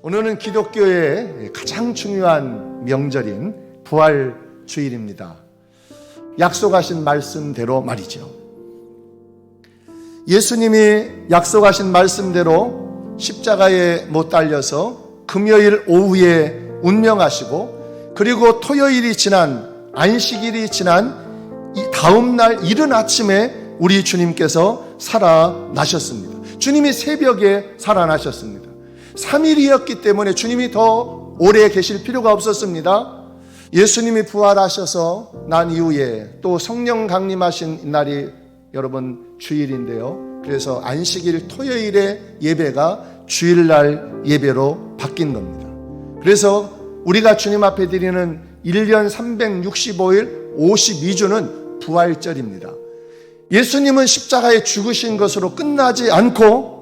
오늘은 기독교의 가장 중요한 명절인 부활주일입니다. 약속하신 말씀대로 말이죠. 예수님이 약속하신 말씀대로 십자가에 못 달려서 금요일 오후에 운명하시고, 그리고 토요일이 지난 안식일이 지난 이 다음 날 이른 아침에 우리 주님께서 살아나셨습니다. 주님이 새벽에 살아나셨습니다. 3일이었기 때문에 주님이 더 오래 계실 필요가 없었습니다. 예수님이 부활하셔서 난 이후에 또 성령 강림하신 날이 여러분 주일인데요. 그래서 안식일 토요일의 예배가 주일날 예배로 바뀐 겁니다. 그래서 우리가 주님 앞에 드리는 1년 365일 52주는 부활절입니다. 예수님은 십자가에 죽으신 것으로 끝나지 않고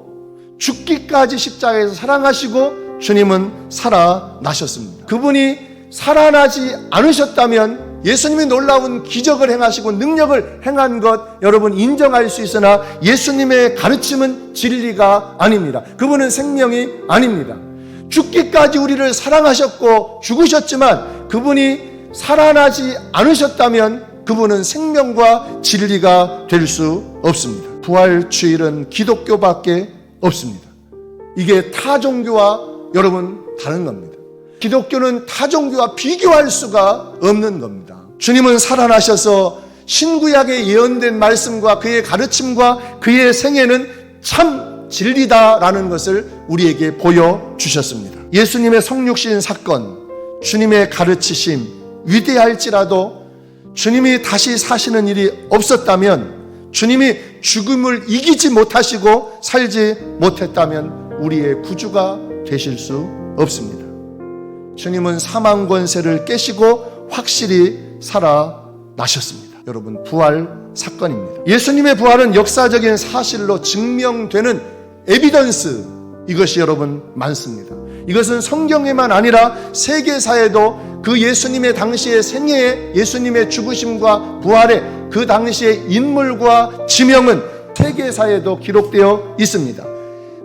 죽기까지 십자가에서 사랑하시고 주님은 살아나셨습니다. 그분이 살아나지 않으셨다면 예수님이 놀라운 기적을 행하시고 능력을 행한 것 여러분 인정할 수 있으나 예수님의 가르침은 진리가 아닙니다. 그분은 생명이 아닙니다. 죽기까지 우리를 사랑하셨고 죽으셨지만 그분이 살아나지 않으셨다면 그분은 생명과 진리가 될 수 없습니다. 부활주일은 기독교밖에 없습니다. 이게 타 종교와 여러분 다른 겁니다. 기독교는 타 종교와 비교할 수가 없는 겁니다. 주님은 살아나셔서 신구약에 예언된 말씀과 그의 가르침과 그의 생애는 참 진리다라는 것을 우리에게 보여주셨습니다. 예수님의 성육신 사건, 주님의 가르치심 위대할지라도 주님이 다시 사시는 일이 없었다면, 주님이 죽음을 이기지 못하시고 살지 못했다면 우리의 구주가 되실 수 없습니다. 주님은 사망 권세를 깨시고 확실히 살아나셨습니다. 여러분, 부활 사건입니다. 예수님의 부활은 역사적인 사실로 증명되는 에비던스, 이것이 여러분 많습니다. 이것은 성경에만 아니라 세계사에도 그 예수님의 당시의 생애에 예수님의 죽으심과 부활의 그 당시의 인물과 지명은 세계사에도 기록되어 있습니다.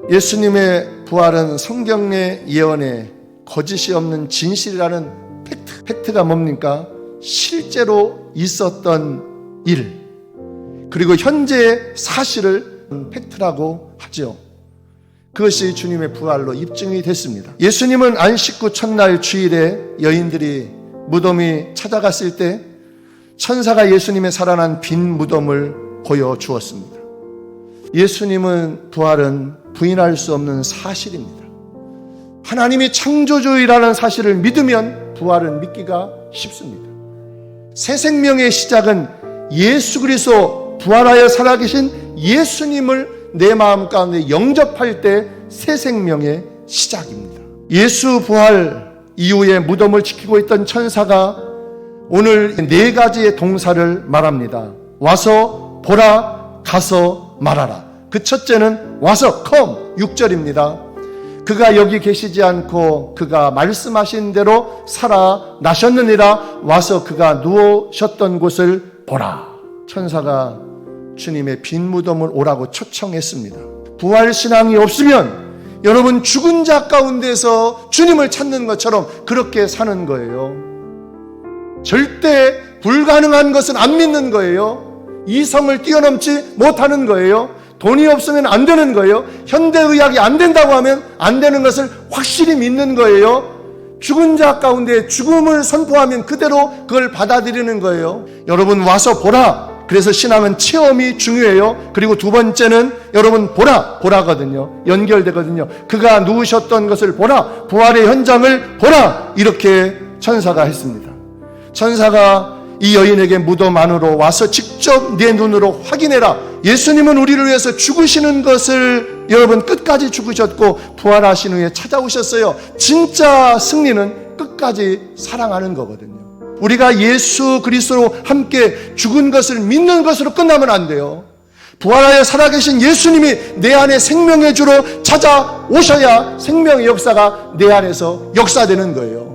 예수님의 부활은 성경의 예언에 거짓이 없는 진실이라는 팩트가 뭡니까? 실제로 있었던 일, 그리고 현재의 사실을 팩트라고 하죠. 그것이 주님의 부활로 입증이 됐습니다. 예수님은 안식 후 첫날 주일에 여인들이 무덤이 찾아갔을 때 천사가 예수님의 살아난 빈 무덤을 보여주었습니다. 예수님은 부활은 부인할 수 없는 사실입니다. 하나님이 창조주이라는 사실을 믿으면 부활은 믿기가 쉽습니다. 새 생명의 시작은 예수 그리스도 부활하여 살아계신 예수님을 내 마음 가운데 영접할 때 새 생명의 시작입니다. 예수 부활 이후에 무덤을 지키고 있던 천사가 오늘 4가지의 동사를 말합니다. 와서 보라, 가서 말하라. 그 첫째는 와서, come, 6절입니다. 그가 여기 계시지 않고 그가 말씀하신 대로 살아나셨느니라. 와서 그가 누우셨던 곳을 보라. 천사가 주님의 빈 무덤을 오라고 초청했습니다. 부활신앙이 없으면 여러분 죽은 자 가운데서 주님을 찾는 것처럼 그렇게 사는 거예요. 절대 불가능한 것은 안 믿는 거예요. 이성을 뛰어넘지 못하는 거예요. 돈이 없으면 안 되는 거예요. 현대의학이 안 된다고 하면 안 되는 것을 확실히 믿는 거예요. 죽은 자 가운데 죽음을 선포하면 그대로 그걸 받아들이는 거예요. 여러분 와서 보라. 그래서 신앙은 체험이 중요해요. 그리고 두 번째는 여러분 보라거든요. 연결되거든요. 그가 누우셨던 것을 보라. 부활의 현장을 보라. 이렇게 천사가 했습니다. 천사가 이 여인에게 무덤 안으로 와서 직접 내 눈으로 확인해라. 예수님은 우리를 위해서 죽으시는 것을 여러분 끝까지 죽으셨고 부활하신 후에 찾아오셨어요. 진짜 승리는 끝까지 사랑하는 거거든요. 우리가 예수 그리스도로 함께 죽은 것을 믿는 것으로 끝나면 안 돼요. 부활하여 살아계신 예수님이 내 안에 생명의 주로 찾아오셔야 생명의 역사가 내 안에서 역사되는 거예요.